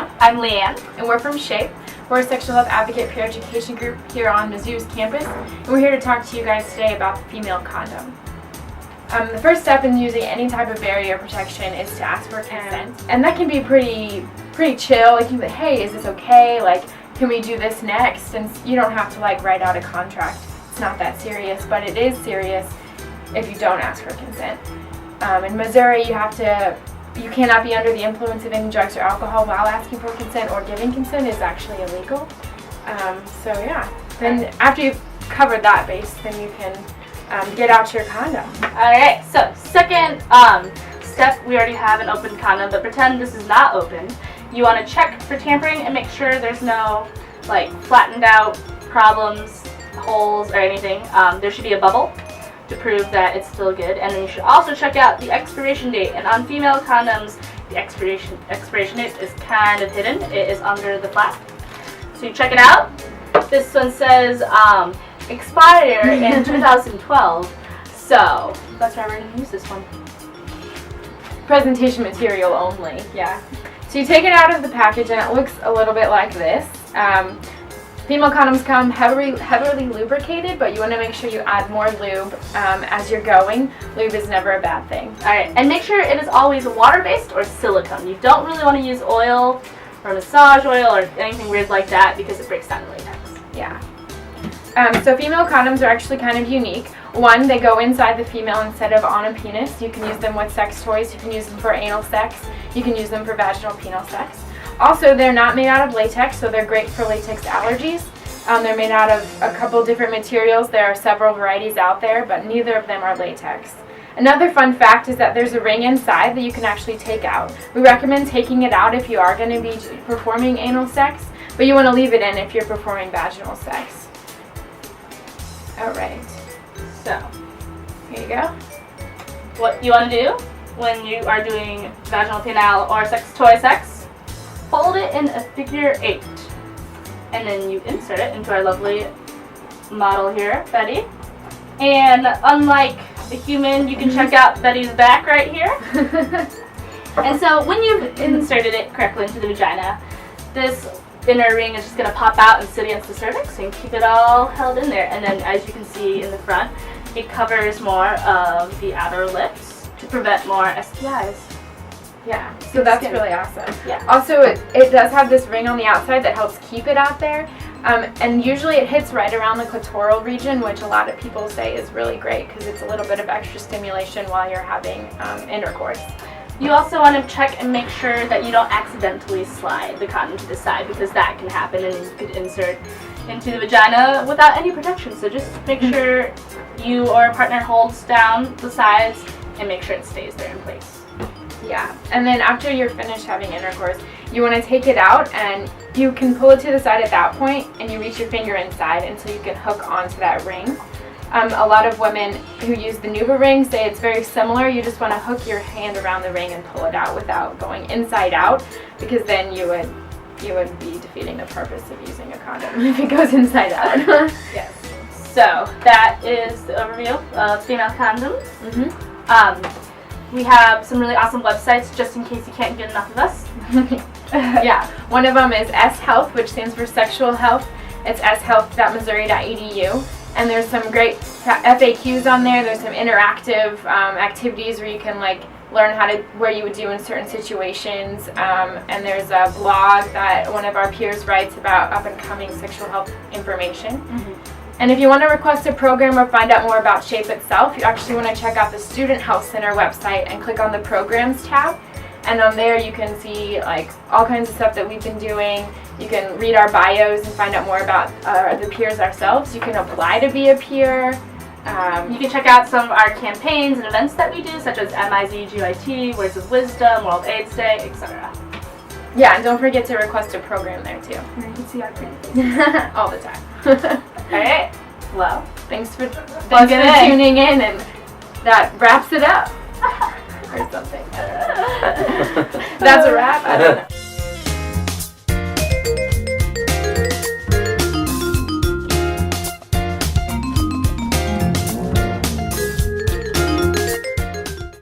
Anna. I'm Leanne. And we're from SHAPE. We're a sexual health advocate peer education group here on Mizzou's campus. And we're here to talk to you guys today about the female condom. The first step in using any type of barrier protection is to ask for consent. And that can be pretty chill. Like, you can be, hey, is this okay? Like, can we do this next? And you don't have to write out a contract. It's not that serious, but it is serious if you don't ask for consent. In Missouri, you cannot be under the influence of any drugs or alcohol while asking for consent, or giving consent is actually illegal. Then after you've covered that base, then you can get out your condom. Alright, so second step, we already have an open condom, but pretend this is not open. You want to check for tampering and make sure there's no flattened out problems, holes, or anything. There should be a bubble to prove that it's still good, and then you should also check out the expiration date. And on female condoms, the expiration date is kind of hidden. It is under the flap, so you check it out. This one says expire in 2012, so that's why we're going to use this one. Presentation material only. Yeah. So you take it out of the package and it looks a little bit like this. Female condoms come heavily lubricated, but you want to make sure you add more lube as you're going. Lube is never a bad thing. Alright, and make sure it is always water-based or silicone. You don't really want to use oil or massage oil or anything weird like that because it breaks down the latex. Yeah. So female condoms are actually kind of unique. One, they go inside the female instead of on a penis. You can use them with sex toys. You can use them for anal sex. You can use them for vaginal penile sex. Also, they're not made out of latex, so they're great for latex allergies. They're made out of a couple different materials. There are several varieties out there, but neither of them are latex. Another fun fact is that there's a ring inside that you can actually take out. We recommend taking it out if you are going to be performing anal sex, but you want to leave it in if you're performing vaginal sex. Alright, so here you go. What you want to do when you are doing vaginal penile or sex toy sex, fold it in a figure 8, and then you insert it into our lovely model here, Betty. And unlike a human, you can check out Betty's back right here. And so when you've inserted it correctly into the vagina, this inner ring is just going to pop out and sit against the cervix, and keep it all held in there. And then, as you can see in the front, it covers more of the outer lips to prevent more STIs. Yeah, so that's really awesome. Yeah. Also, it does have this ring on the outside that helps keep it out there. And usually it hits right around the clitoral region, which a lot of people say is really great because it's a little bit of extra stimulation while you're having intercourse. You also want to check and make sure that you don't accidentally slide the condom to the side, because that can happen and you could insert into the vagina without any protection. So just make sure you or a partner holds down the sides and make sure it stays there in place. Yeah, and then after you're finished having intercourse, you want to take it out, and you can pull it to the side at that point, and you reach your finger inside until you can hook onto that ring. A lot of women who use the Nuva ring say it's very similar. You just want to hook your hand around the ring and pull it out without going inside out, because then you would be defeating the purpose of using a condom if it goes inside out. Yes. So that is the overview of female condoms. We have some really awesome websites just in case you can't get enough of us. Yeah, one of them is S-Health, which stands for Sexual Health. It's shealth.missouri.edu, and there's some great FAQs on there. There's some interactive activities where you can learn where you would do in certain situations, and there's a blog that one of our peers writes about up and coming sexual health information. And if you want to request a program or find out more about SHAPE itself, you actually want to check out the Student Health Center website and click on the Programs tab. And on there you can see all kinds of stuff that we've been doing. You can read our bios and find out more about the peers ourselves. You can apply to be a peer. You can check out some of our campaigns and events that we do, such as MIZGYT, Words of Wisdom, World AIDS Day, etc. Yeah, and don't forget to request a program there too. And you can see our pretty faces all the time. Alright, well, thanks for tuning in, and that wraps it up. Or something. That's a wrap? I don't know.